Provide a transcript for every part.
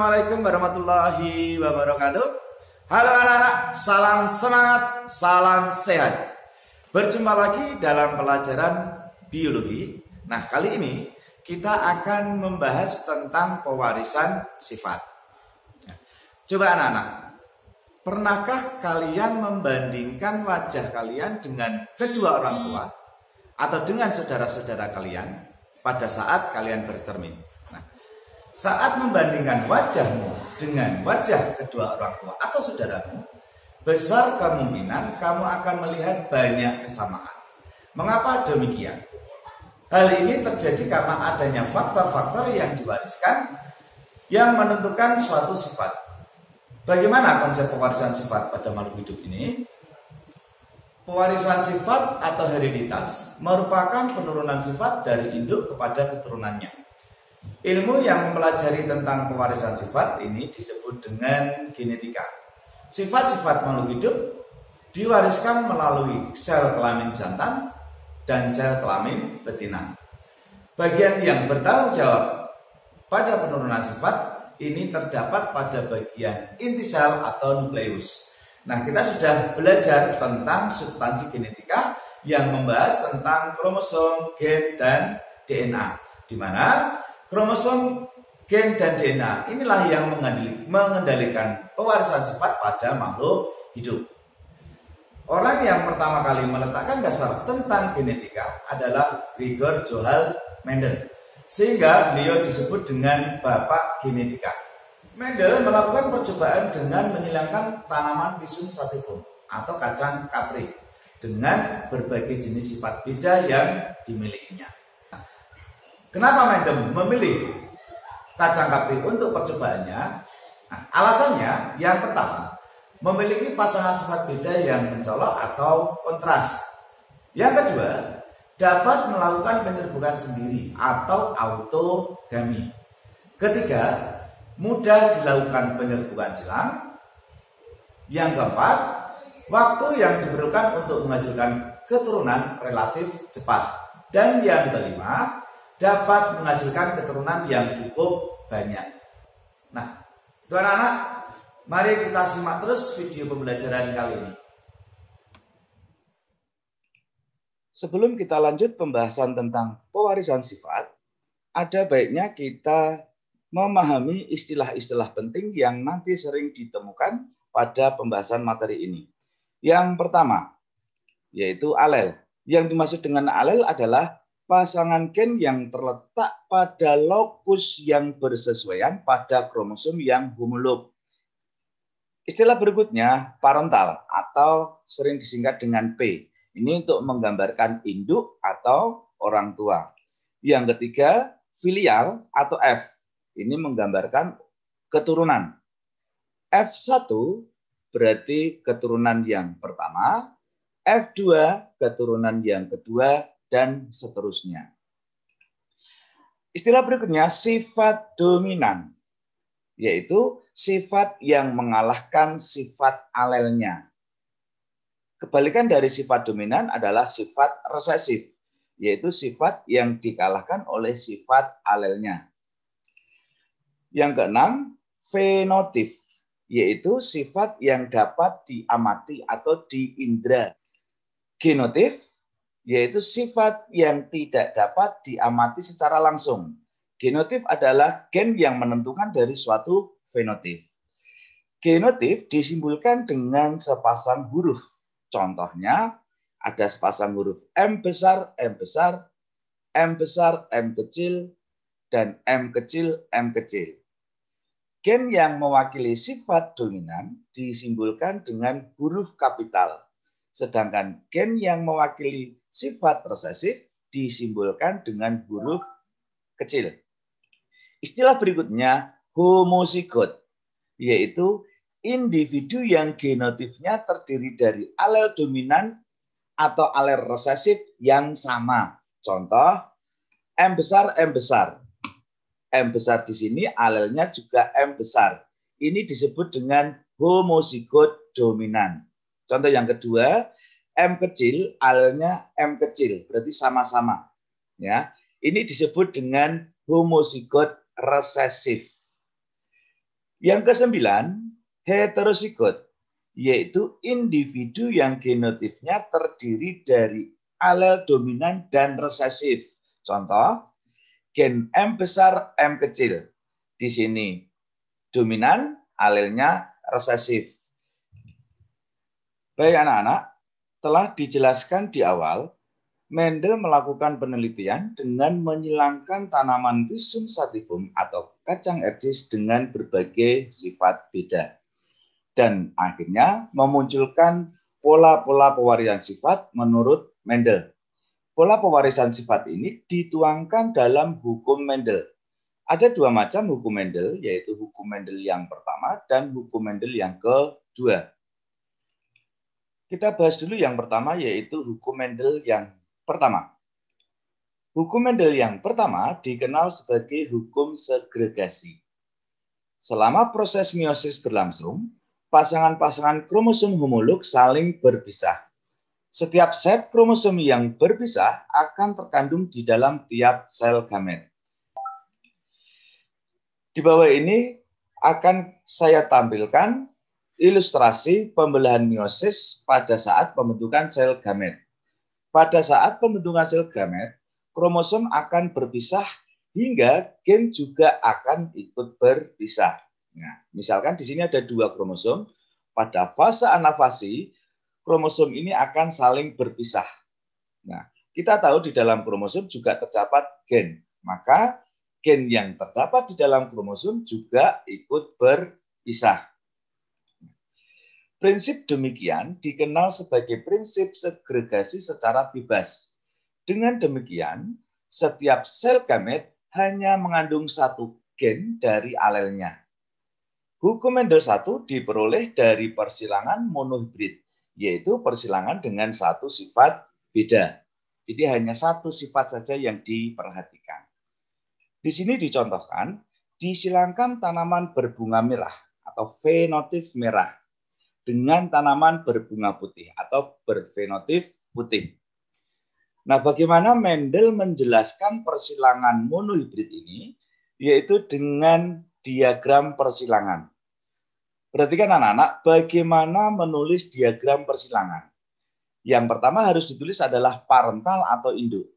Assalamualaikum warahmatullahi wabarakatuh. Halo anak-anak, salam semangat, salam sehat. Berjumpa lagi dalam pelajaran biologi. Nah, kali ini kita akan membahas tentang pewarisan sifat. Coba anak-anak, pernahkah kalian membandingkan wajah kalian dengan kedua orang tua atau dengan saudara-saudara kalian pada saat kalian bercermin? Saat membandingkan wajahmu dengan wajah kedua orang tua atau saudaramu, besar kemungkinan kamu akan melihat banyak kesamaan. Mengapa demikian? Hal ini terjadi karena adanya faktor-faktor yang diwariskan yang menentukan suatu sifat. Bagaimana konsep pewarisan sifat pada makhluk hidup ini? Pewarisan sifat atau hereditas merupakan penurunan sifat dari induk kepada keturunannya. Ilmu yang mempelajari tentang pewarisan sifat ini disebut dengan genetika. Sifat-sifat makhluk hidup diwariskan melalui sel kelamin jantan dan sel kelamin betina. Bagian yang bertanggung jawab pada penurunan sifat ini terdapat pada bagian inti sel atau nukleus. Nah, kita sudah belajar tentang substansi genetika yang membahas tentang kromosom, gen, dan DNA, di mana kromosom, gen, dan DNA inilah yang mengendalikan pewarisan sifat pada makhluk hidup. Orang yang pertama kali meletakkan dasar tentang genetika adalah Gregor Johann Mendel, sehingga beliau disebut dengan Bapak Genetika. Mendel melakukan percobaan dengan menghilangkan tanaman Pisum sativum atau kacang kapri dengan berbagai jenis sifat beda yang dimilikinya. Kenapa Mendel memilih kacang kapri untuk percobaannya? Nah, alasannya yang pertama, memiliki pasangan sifat beda yang mencolok atau kontras. Yang kedua, dapat melakukan penyerbukan sendiri atau autogami. Ketiga, mudah dilakukan penyerbukan silang. Yang keempat, waktu yang diperlukan untuk menghasilkan keturunan relatif cepat. Dan yang kelima, dapat menghasilkan keturunan yang cukup banyak. Nah, anak-anak, mari kita simak terus video pembelajaran kali ini. Sebelum kita lanjut pembahasan tentang pewarisan sifat, ada baiknya kita memahami istilah-istilah penting yang nanti sering ditemukan pada pembahasan materi ini. Yang pertama, yaitu alel. Yang dimaksud dengan alel adalah pasangan gen yang terletak pada lokus yang bersesuaian pada kromosom yang homolog. Istilah berikutnya parental atau sering disingkat dengan P. Ini untuk menggambarkan induk atau orang tua. Yang ketiga filial atau F. Ini menggambarkan keturunan. F1 berarti keturunan yang pertama, F2 keturunan yang kedua, dan seterusnya. Istilah berikutnya sifat dominan, yaitu sifat yang mengalahkan sifat alelnya. Kebalikan dari sifat dominan adalah sifat resesif, yaitu sifat yang dikalahkan oleh sifat alelnya. Yang keenam, fenotip, yaitu sifat yang dapat diamati atau diindra. Genotip, yaitu sifat yang tidak dapat diamati secara langsung. Genotip adalah gen yang menentukan dari suatu fenotip. Genotip disimbolkan dengan sepasang huruf. Contohnya, ada sepasang huruf M besar, M besar, M besar, M kecil, dan M kecil, M kecil. Gen yang mewakili sifat dominan disimbolkan dengan huruf kapital. Sedangkan gen yang mewakili sifat resesif disimbolkan dengan huruf kecil. Istilah berikutnya homozigot, yaitu individu yang genotipnya terdiri dari alel dominan atau alel resesif yang sama. Contoh, M besar, M besar. M besar di sini alelnya juga M besar. Ini disebut dengan homozigot dominan. Contoh yang kedua, M kecil, alelnya M kecil, berarti sama-sama. Ya, ini disebut dengan homozigot resesif. Yang kesembilan, heterozigot, yaitu individu yang genotifnya terdiri dari alel dominan dan resesif. Contoh, gen M besar, M kecil. Di sini dominan, alelnya resesif. Baik anak-anak, telah dijelaskan di awal, Mendel melakukan penelitian dengan menyilangkan tanaman Rhizum sativum atau kacang ercis dengan berbagai sifat beda. Dan akhirnya memunculkan pola-pola pewarisan sifat menurut Mendel. Pola pewarisan sifat ini dituangkan dalam hukum Mendel. Ada dua macam hukum Mendel, yaitu hukum Mendel yang pertama dan hukum Mendel yang kedua. Kita bahas dulu yang pertama, yaitu hukum Mendel yang pertama. Hukum Mendel yang pertama dikenal sebagai hukum segregasi. Selama proses meiosis berlangsung, pasangan-pasangan kromosom homolog saling berpisah. Setiap set kromosom yang berpisah akan terkandung di dalam tiap sel gamet. Di bawah ini akan saya tampilkan ilustrasi pembelahan meiosis pada saat pembentukan sel gamet. Pada saat pembentukan sel gamet, kromosom akan berpisah hingga gen juga akan ikut berpisah. Nah, misalkan di sini ada dua kromosom, pada fase anafasi, kromosom ini akan saling berpisah. Nah, kita tahu di dalam kromosom juga terdapat gen, maka gen yang terdapat di dalam kromosom juga ikut berpisah. Prinsip demikian dikenal sebagai prinsip segregasi secara bebas. Dengan demikian, setiap sel gamet hanya mengandung satu gen dari alelnya. Hukum Mendel 1 diperoleh dari persilangan monohibrid, yaitu persilangan dengan satu sifat beda. Jadi hanya satu sifat saja yang diperhatikan. Di sini dicontohkan, disilangkan tanaman berbunga merah atau fenotip merah dengan tanaman berbunga putih atau berfenotip putih. Nah, bagaimana Mendel menjelaskan persilangan monohibrid ini? Yaitu dengan diagram persilangan. Perhatikan anak-anak, bagaimana menulis diagram persilangan. Yang pertama harus ditulis adalah parental atau induk,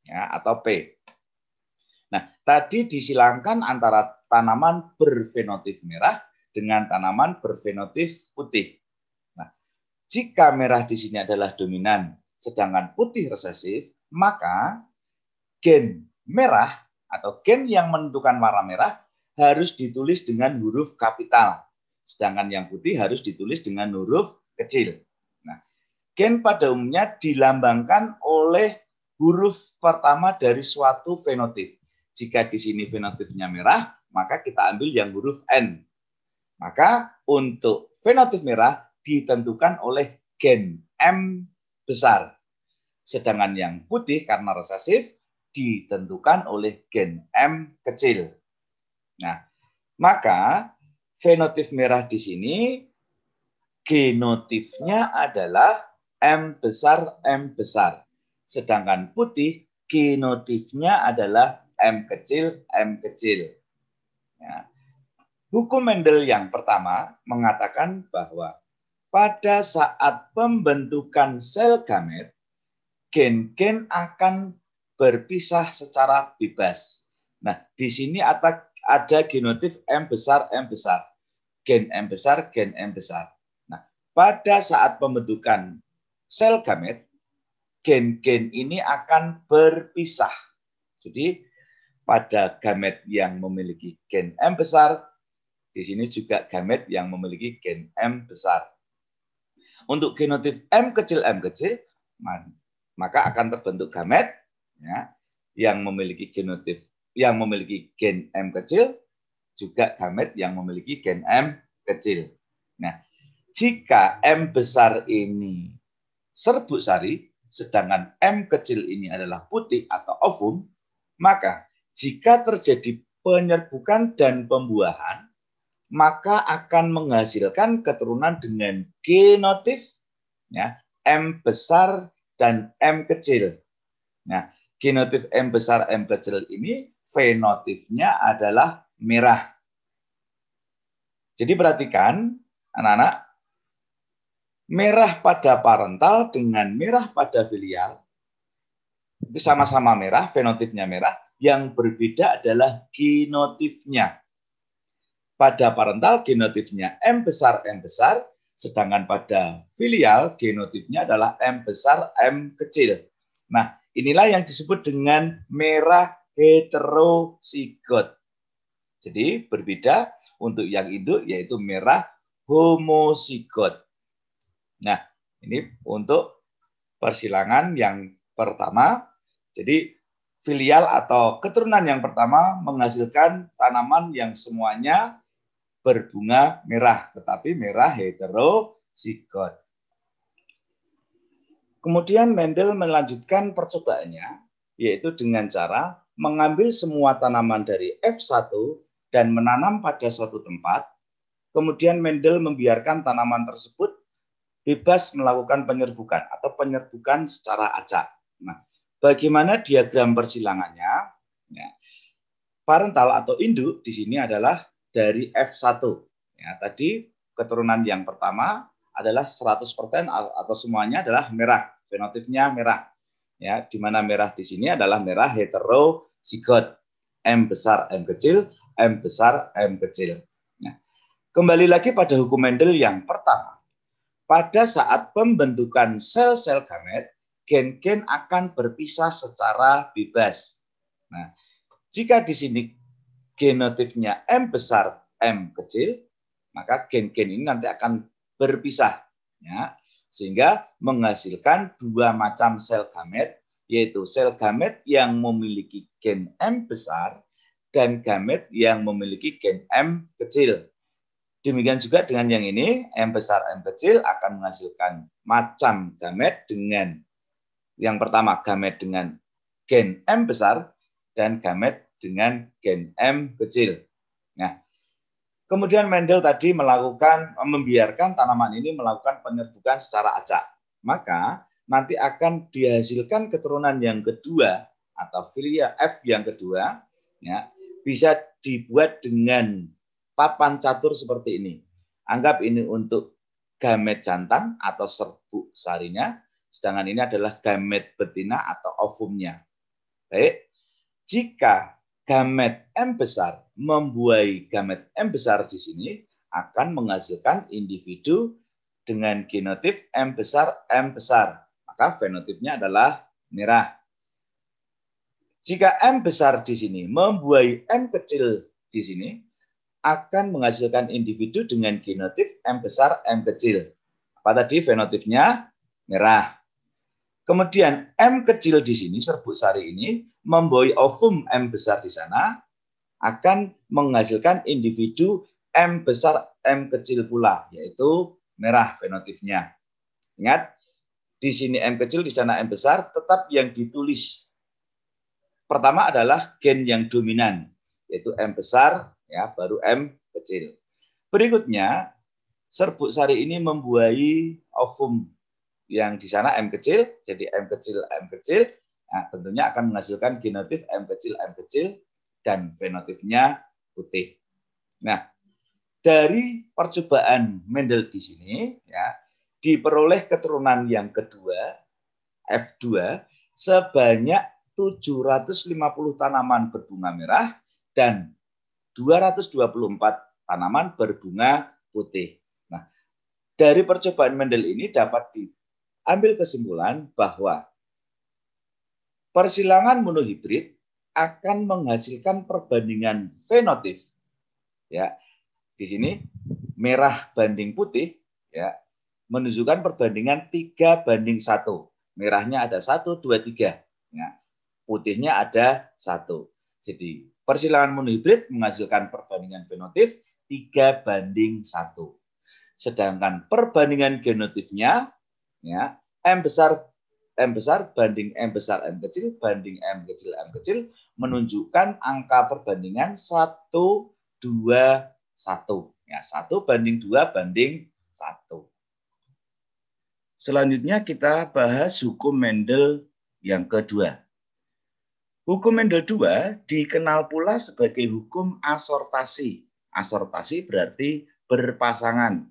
ya, atau P. Nah, tadi disilangkan antara tanaman berfenotip merah dengan tanaman berfenotip putih. Nah, jika merah di sini adalah dominan, sedangkan putih resesif, maka gen merah atau gen yang menentukan warna merah harus ditulis dengan huruf kapital, sedangkan yang putih harus ditulis dengan huruf kecil. Nah, gen pada umumnya dilambangkan oleh huruf pertama dari suatu fenotip. Jika di sini fenotipnya merah, maka kita ambil yang huruf N. Maka untuk fenotip merah ditentukan oleh gen M besar. Sedangkan yang putih karena resesif ditentukan oleh gen M kecil. Nah, maka fenotip merah di sini genotifnya adalah M besar, M besar. Sedangkan putih genotifnya adalah M kecil, M kecil. Ya. Hukum Mendel yang pertama mengatakan bahwa pada saat pembentukan sel gamet, gen-gen akan berpisah secara bebas. Nah, di sini ada genotif M besar, M besar. Gen M besar, gen M besar. Nah, pada saat pembentukan sel gamet, gen-gen ini akan berpisah. Jadi, pada gamet yang memiliki gen M besar, di sini juga gamet yang memiliki gen M besar. Untuk genotif M kecil, maka akan terbentuk gamet ya, yang memiliki genotif yang memiliki gen M kecil, juga gamet yang memiliki gen M kecil. Nah, jika M besar ini serbuk sari, sedangkan M kecil ini adalah putih atau ovum, maka jika terjadi penyerbukan dan pembuahan, maka akan menghasilkan keturunan dengan genotif ya, M besar dan M kecil. Nah, genotif M besar M kecil ini fenotipnya adalah merah. Jadi perhatikan anak-anak, merah pada parental dengan merah pada filial itu sama-sama merah, fenotipnya merah, yang berbeda adalah genotifnya. Pada parental genotifnya M besar, sedangkan pada filial genotifnya adalah M besar, M kecil. Nah, inilah yang disebut dengan merah heterozigot. Jadi berbeda untuk yang induk yaitu merah homozigot. Nah, ini untuk persilangan yang pertama. Jadi filial atau keturunan yang pertama menghasilkan tanaman yang semuanya berbunga merah, tetapi merah heterozigot. Kemudian Mendel melanjutkan percobaannya, yaitu dengan cara mengambil semua tanaman dari F1 dan menanam pada suatu tempat. Kemudian Mendel membiarkan tanaman tersebut bebas melakukan penyerbukan atau penyerbukan secara acak. Nah, bagaimana diagram persilangannya? Ya, parental atau induk di sini adalah dari F1. Ya, tadi keturunan yang pertama adalah 100% atau semuanya adalah merah, fenotipnya merah. Ya, di mana merah di sini adalah merah heterozigot, M besar, M kecil, M besar, M kecil. Nah, kembali lagi pada hukum Mendel yang pertama. Pada saat pembentukan sel-sel gamet, gen-gen akan berpisah secara bebas. Nah, jika di sini genotifnya M besar, M kecil, maka gen-gen ini nanti akan berpisah, ya, sehingga menghasilkan dua macam sel gamet, yaitu sel gamet yang memiliki gen M besar dan gamet yang memiliki gen M kecil. Demikian juga dengan yang ini, M besar, M kecil akan menghasilkan macam gamet dengan yang pertama gamet dengan gen M besar dan gamet dengan gen M kecil. Nah, kemudian Mendel tadi membiarkan tanaman ini melakukan penyerbukan secara acak. Maka nanti akan dihasilkan keturunan yang kedua atau filial F yang kedua, ya, bisa dibuat dengan papan catur seperti ini. Anggap ini untuk gamet jantan atau serbuk sarinya, sedangkan ini adalah gamet betina atau ovumnya. Baik, jika gamet M besar membuahi gamet M besar di sini akan menghasilkan individu dengan genotif M besar, maka fenotipnya adalah merah. Jika M besar di sini membuahi M kecil di sini, akan menghasilkan individu dengan genotif M besar, M kecil. Apa tadi fenotipnya? Merah. Kemudian M kecil di sini, serbuk sari ini, membawahi ovum M besar di sana, akan menghasilkan individu M besar, M kecil pula, yaitu merah fenotipnya. Ingat, di sini M kecil, di sana M besar, tetap yang ditulis. Pertama adalah gen yang dominan, yaitu M besar, ya, baru M kecil. Berikutnya, serbuk sari ini membuahi ovum yang di sana M kecil, jadi M kecil, nah, tentunya akan menghasilkan genotif M kecil, dan fenotipnya putih. Nah, dari percobaan Mendel di sini, ya, diperoleh keturunan yang kedua, F2, sebanyak 750 tanaman berbunga merah dan 224 tanaman berbunga putih. Nah, dari percobaan Mendel ini dapat diambil kesimpulan bahwa persilangan monohibrid akan menghasilkan perbandingan fenotip. Ya, di sini merah banding putih, ya, menunjukkan perbandingan 3:1. Merahnya ada 1, 2, 3. Ya, putihnya ada 1. Jadi persilangan monohibrid menghasilkan perbandingan fenotip 3:1. Sedangkan perbandingan genotifnya, ya, M besar banding M besar, M kecil banding M kecil menunjukkan angka perbandingan 1, 2, 1. Ya, 1:2:1. Selanjutnya kita bahas hukum Mendel yang kedua. Hukum Mendel 2 dikenal pula sebagai hukum asortasi. Asortasi berarti berpasangan.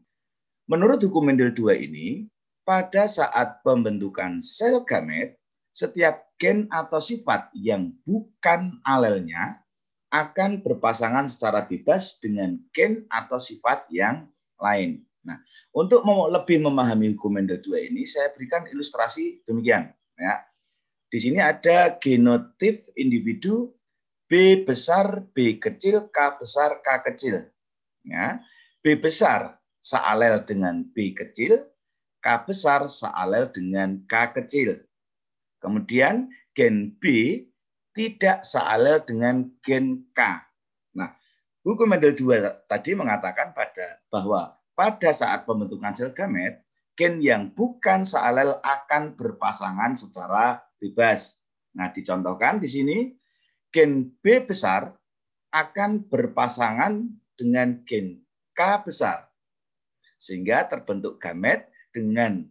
Menurut hukum Mendel 2 ini, pada saat pembentukan sel gamet, setiap gen atau sifat yang bukan alelnya akan berpasangan secara bebas dengan gen atau sifat yang lain. Nah, untuk lebih memahami hukum Mendel 2 ini, saya berikan ilustrasi demikian. Ya. Di sini ada genotif individu B besar, B kecil, K besar, K kecil. Ya. B besar sealel dengan B kecil, K besar sealel dengan K kecil. Kemudian gen B tidak sealel dengan gen K. Nah, hukum Mendel 2 tadi mengatakan bahwa pada saat pembentukan sel gamet, gen yang bukan sealel akan berpasangan secara bebas. Nah, dicontohkan di sini, gen B besar akan berpasangan dengan gen K besar. Sehingga terbentuk gamet dengan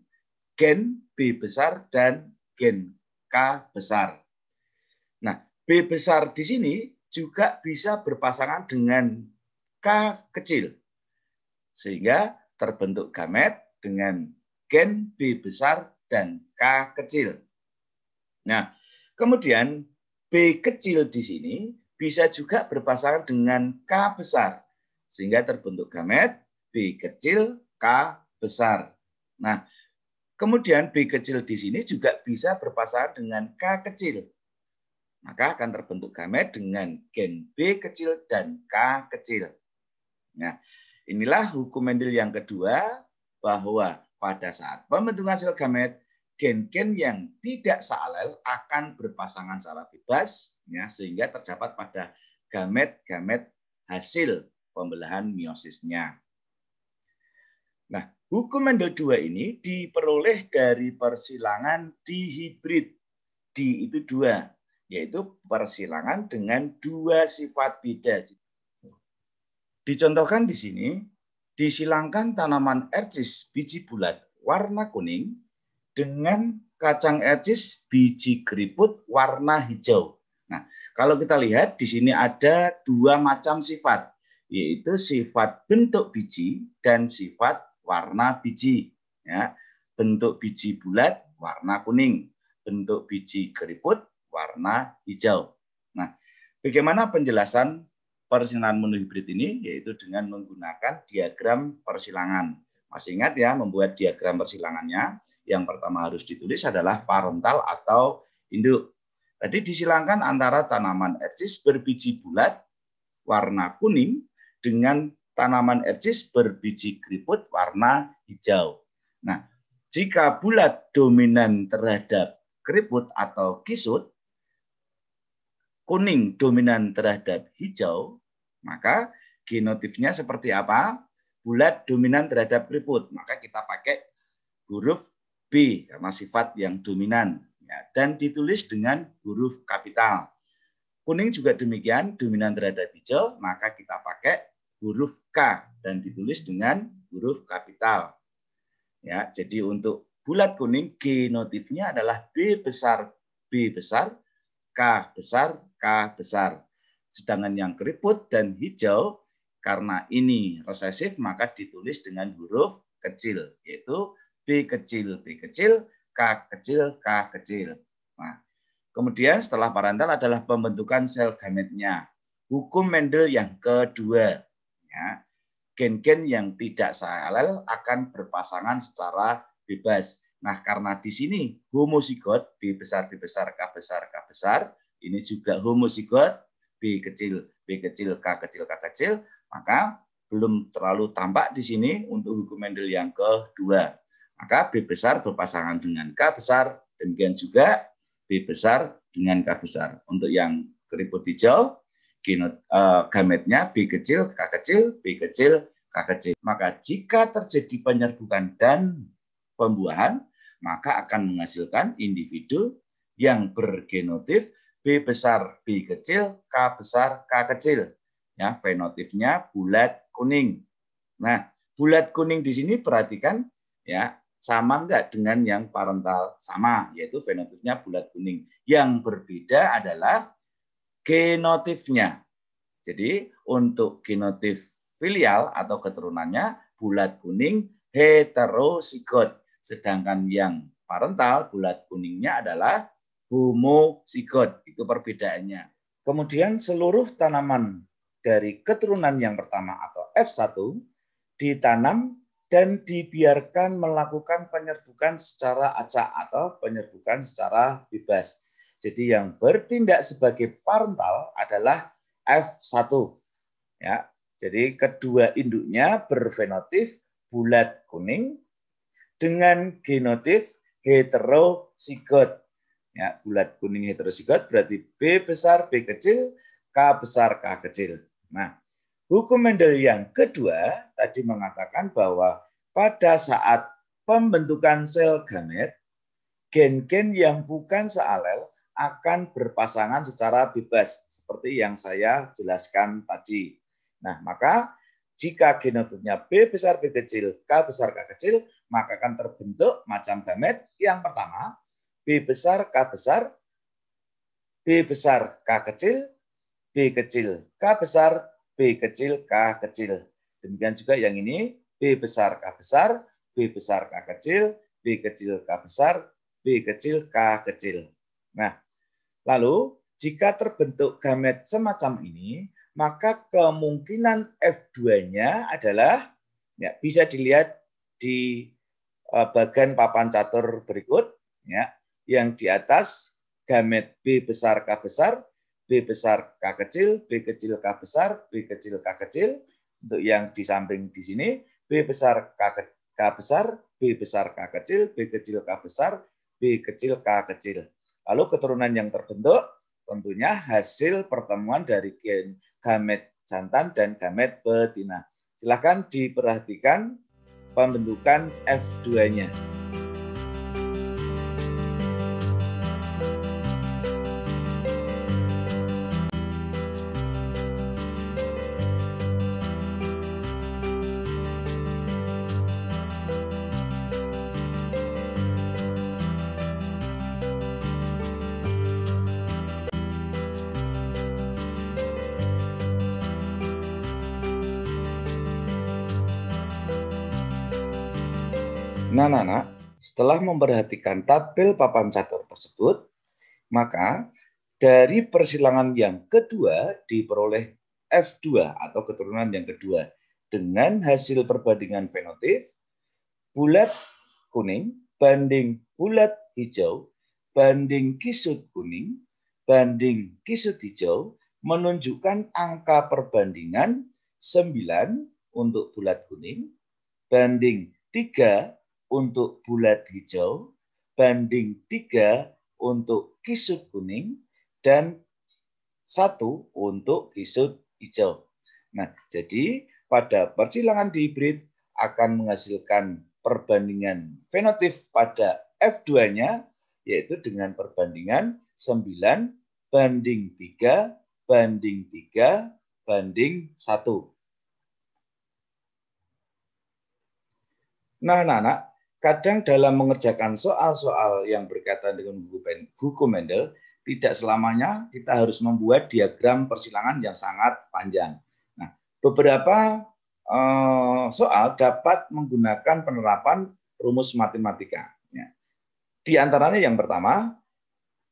gen B besar dan gen K besar. Nah, B besar di sini juga bisa berpasangan dengan K kecil. Sehingga terbentuk gamet dengan gen B besar dan K kecil. Nah, kemudian B kecil di sini bisa juga berpasangan dengan K besar. Sehingga terbentuk gamet B kecil, K besar. Nah, kemudian B kecil di sini juga bisa berpasangan dengan K kecil. Maka akan terbentuk gamet dengan gen B kecil dan K kecil. Nah, inilah hukum Mendel yang kedua, bahwa pada saat pembentukan sel gamet, gen-gen yang tidak sealel akan berpasangan secara bebas, ya, sehingga terdapat pada gamet-gamet hasil pembelahan meosisnya. Nah, hukum Mendel 2 ini diperoleh dari persilangan dihibrid. Di itu 2, yaitu persilangan dengan 2 sifat beda. Dicontohkan di sini, disilangkan tanaman ercis biji bulat warna kuning dengan kacang ercis biji keriput warna hijau. Nah, kalau kita lihat di sini ada 2 macam sifat, yaitu sifat bentuk biji dan sifat warna biji. Ya, bentuk biji bulat warna kuning, bentuk biji keriput warna hijau. Nah, bagaimana penjelasan persilangan monohibrid ini? Yaitu dengan menggunakan diagram persilangan. Masih ingat ya, membuat diagram persilangannya? Yang pertama harus ditulis adalah parental atau induk. Tadi disilangkan antara tanaman ercis berbiji bulat warna kuning dengan tanaman ercis berbiji keriput warna hijau. Nah, jika bulat dominan terhadap keriput atau kisut, kuning dominan terhadap hijau, maka genotifnya seperti apa? Bulat dominan terhadap keriput, maka kita pakai huruf B karena sifat yang dominan, ya, dan ditulis dengan huruf kapital. Kuning juga demikian, dominan terhadap hijau, maka kita pakai huruf K dan ditulis dengan huruf kapital. Ya, jadi untuk bulat kuning genotifnya adalah B besar, K besar, K besar. Sedangkan yang keriput dan hijau, karena ini resesif, maka ditulis dengan huruf kecil, yaitu B kecil, K kecil, K kecil. Nah, kemudian setelah parental adalah pembentukan sel gametnya. Hukum Mendel yang kedua, ya, gen-gen yang tidak sealel akan berpasangan secara bebas. Nah, karena di sini homozigot B besar, K besar, K besar, ini juga homozigot B kecil, K kecil, maka belum terlalu tampak di sini untuk hukum Mendel yang kedua. Maka B besar berpasangan dengan K besar, demikian juga B besar dengan K besar. Untuk yang keriput hijau, gametnya B kecil, K kecil, B kecil, K kecil. Maka jika terjadi penyerbukan dan pembuahan, maka akan menghasilkan individu yang bergenotif B besar, B kecil, K besar, K kecil. Ya, fenotipnya bulat kuning. Nah, bulat kuning di sini perhatikan, ya, sama enggak dengan yang parental? Sama, yaitu fenotipnya bulat kuning. Yang berbeda adalah genotifnya. Jadi untuk genotif filial atau keturunannya bulat kuning heterozigot. Sedangkan yang parental bulat kuningnya adalah homozigot. Itu perbedaannya. Kemudian seluruh tanaman dari keturunan yang pertama atau F1 ditanam dan dibiarkan melakukan penyerbukan secara acak atau penyerbukan secara bebas. Jadi yang bertindak sebagai parental adalah F1. Ya, jadi kedua induknya berfenotip bulat kuning dengan genotif heterozigot. Ya, bulat kuning heterozigot berarti B besar B kecil, K besar K kecil. Nah, hukum Mendel yang kedua tadi mengatakan bahwa pada saat pembentukan sel gamet, gen-gen yang bukan sealel akan berpasangan secara bebas seperti yang saya jelaskan tadi. Nah, maka jika genotipnya B besar B kecil, K besar K kecil, maka akan terbentuk macam gamet yang pertama B besar K besar, B besar K kecil, B kecil K besar, B kecil K kecil. Demikian juga yang ini B besar K besar, B besar K kecil, B kecil K besar, B kecil K kecil. Nah, lalu jika terbentuk gamet semacam ini, maka kemungkinan F2-nya adalah ya, bisa dilihat di bagian papan catur berikut, ya, yang di atas gamet B besar K besar, B besar K kecil, B kecil K besar, B kecil K kecil. Untuk yang di samping di sini B besar K besar, B besar K kecil, B kecil K besar, B kecil K kecil. Lalu keturunan yang terbentuk tentunya hasil pertemuan dari gen gamet jantan dan gamet betina. Silakan diperhatikan pembentukan F2-nya. Nah, setelah memperhatikan tabel papan catur tersebut, maka dari persilangan yang kedua diperoleh F2 atau keturunan yang kedua dengan hasil perbandingan fenotip bulat kuning banding bulat hijau banding kisut kuning banding kisut hijau menunjukkan angka perbandingan 9 untuk bulat kuning banding 3 untuk bulat hijau, banding 3 untuk kisut kuning, dan 1 untuk kisut hijau. Nah, jadi pada persilangan dihibrid akan menghasilkan perbandingan fenotip pada F2-nya, yaitu dengan perbandingan 9 banding 3 banding 3 banding 1. Nah, kadang dalam mengerjakan soal-soal yang berkaitan dengan hukum Mendel, tidak selamanya kita harus membuat diagram persilangan yang sangat panjang. Nah, beberapa soal dapat menggunakan penerapan rumus matematika. Ya. Di antaranya yang pertama,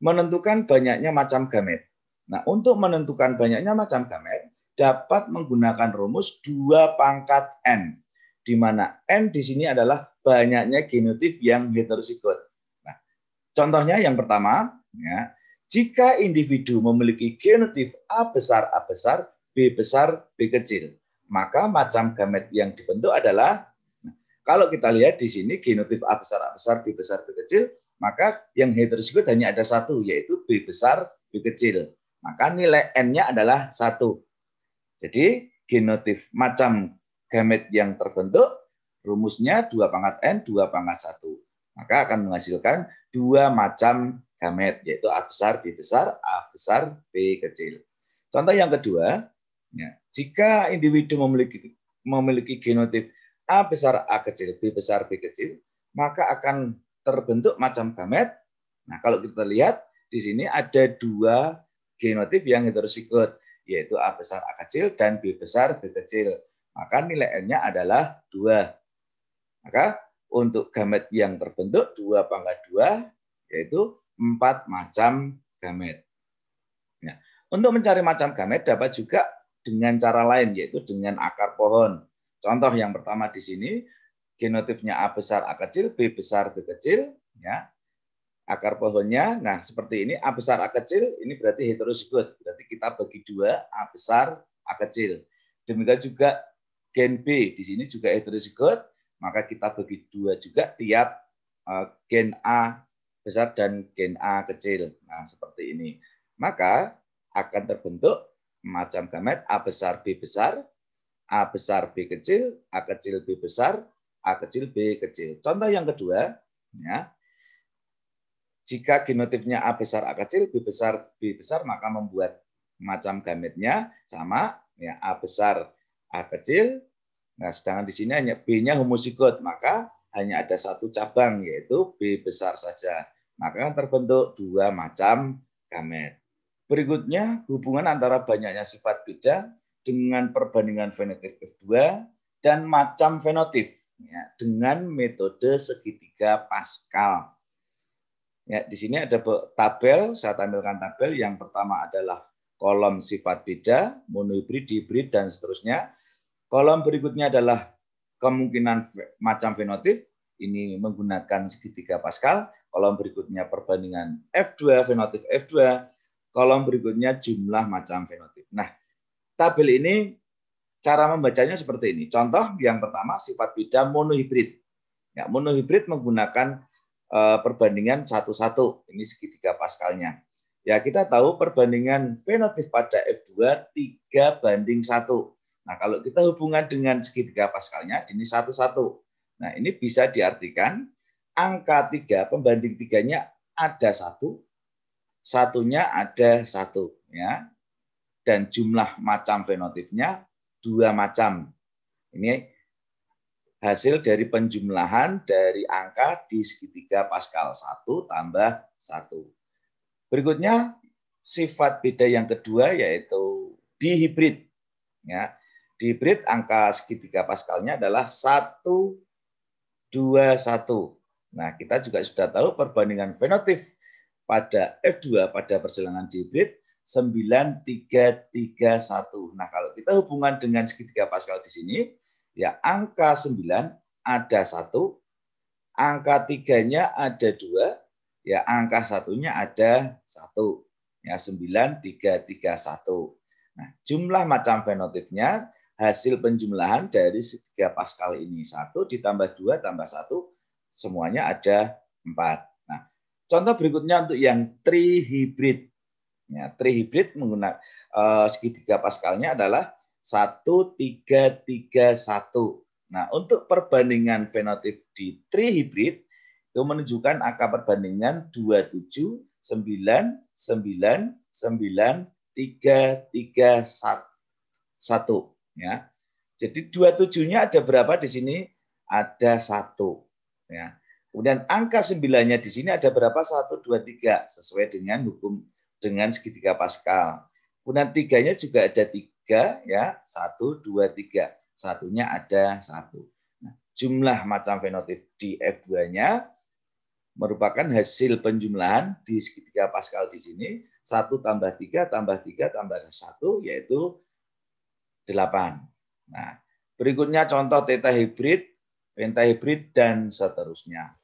menentukan banyaknya macam gamet. Nah, untuk menentukan banyaknya macam gamet, dapat menggunakan rumus 2 pangkat N, di mana N di sini adalah banyaknya genotip yang heterozigot. Nah, contohnya yang pertama, ya, jika individu memiliki genotip A besar, B besar, B kecil, maka macam gamet yang dibentuk adalah, kalau kita lihat di sini genotip A besar, B besar, B kecil, maka yang heterozigot hanya ada 1, yaitu B besar, B kecil. Maka nilai N-nya adalah 1. Jadi genotip macam gamet yang terbentuk rumusnya 2 pangkat N, 2 pangkat 1. Maka akan menghasilkan 2 macam gamet, yaitu A besar, B besar, A besar, B kecil. Contoh yang kedua, ya, jika individu memiliki genotip A besar, A kecil, B besar, B kecil, maka akan terbentuk macam gamet. Nah, kalau kita lihat, di sini ada 2 genotip yang heterozigot, yaitu A besar, A kecil, dan B besar, B kecil. maka nilai N-nya adalah 2. Maka untuk gamet yang terbentuk 2/2 yaitu 4 macam gamet. Nah, untuk mencari macam gamet dapat juga dengan cara lain, yaitu dengan akar pohon. Contoh yang pertama di sini, genotipnya A besar A kecil, B besar B kecil, ya. Akar pohonnya, nah seperti ini, A besar A kecil, ini berarti heterozigot. Berarti kita bagi 2, A besar A kecil. Demikian juga gen B, di sini juga heterozigot, maka kita bagi 2 juga tiap gen A besar dan gen A kecil. Nah, seperti ini. Maka akan terbentuk macam gamet A besar B besar, A besar B kecil, A kecil B besar, A kecil B kecil. Contoh yang kedua, ya. Jika genotipnya A besar A kecil, B besar B besar, maka membuat macam gametnya sama, ya, A besar A kecil. Nah, sedangkan di sini hanya B-nya homozigot, maka hanya ada satu cabang, yaitu B besar saja. Maka terbentuk 2 macam gamet. Berikutnya, hubungan antara banyaknya sifat beda dengan perbandingan fenotip F2 dan macam fenotip, ya, dengan metode segitiga Pascal. Ya, di sini ada tabel, saya tampilkan tabel. Yang pertama adalah kolom sifat beda, monohibrid, dihibrid, dan seterusnya. Kolom berikutnya adalah kemungkinan macam fenotip, ini menggunakan segitiga Pascal. Kolom berikutnya perbandingan F2, fenotip F2. Kolom berikutnya jumlah macam fenotip. Nah, tabel ini cara membacanya seperti ini. Contoh yang pertama, sifat beda monohibrid. Ya, monohibrid menggunakan perbandingan 1:1. Ini segitiga Pascalnya. Ya, kita tahu perbandingan fenotip pada F2 3:1. Nah, kalau kita hubungan dengan segitiga Pascalnya, ini 1:1. Nah, ini bisa diartikan angka 3, pembanding 3-nya ada 1, satunya ada 1. Ya. Dan jumlah macam fenotipnya 2 macam. Ini hasil dari penjumlahan dari angka di segitiga Pascal 1 tambah 1. Berikutnya sifat beda yang kedua yaitu dihibrid. Ya, dihibrid angka segitiga Pascalnya adalah 1, 2, 1. Nah, kita juga sudah tahu perbandingan fenotip pada F2 pada persilangan dihibrid 9, 3, 3, 1. Nah, kalau kita hubungan dengan segitiga Pascal di sini, ya, angka 9 ada 1, angka 3-nya ada 2, ya, angka 1-nya ada 1. Ya, 9, 3, 3, 1. Nah, jumlah macam fenotipnya hasil penjumlahan dari segitiga Pascal ini 1 ditambah 2 tambah 1, semuanya ada 4. Nah, contoh berikutnya untuk yang trihibrid. Ya, trihibrid menggunakan segitiga Pascalnya adalah 1, 3, 3, 1. Nah, untuk perbandingan fenotip di trihibrid itu menunjukkan angka perbandingan 27, 9, 9, 9, 3, 3, 1. Ya. Jadi 27-nya ada berapa di sini? Ada 1. Ya. Kemudian angka 9-nya di sini ada berapa? 1, 2, 3 sesuai dengan hukum dengan segitiga Pascal. Kemudian 3-nya juga ada 3, ya, 1, 2, 3. Satunya ada 1. Nah, jumlah macam fenotip di F2-nya merupakan hasil penjumlahan di segitiga Pascal di sini 1 tambah 3 tambah 3 tambah 1 yaitu 8. Nah, berikutnya contoh theta hibrid, pentahibrid, dan seterusnya.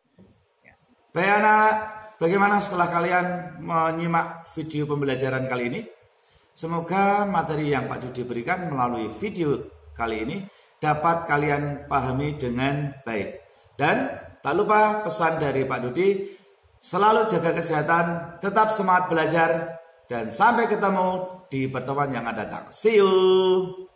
Baik anak, bagaimana setelah kalian menyimak video pembelajaran kali ini? Semoga materi yang Pak Dudi berikan melalui video kali ini dapat kalian pahami dengan baik. Dan tak lupa pesan dari Pak Dudi, selalu jaga kesehatan, tetap semangat belajar, dan sampai ketemu di pertemuan yang akan datang. See you!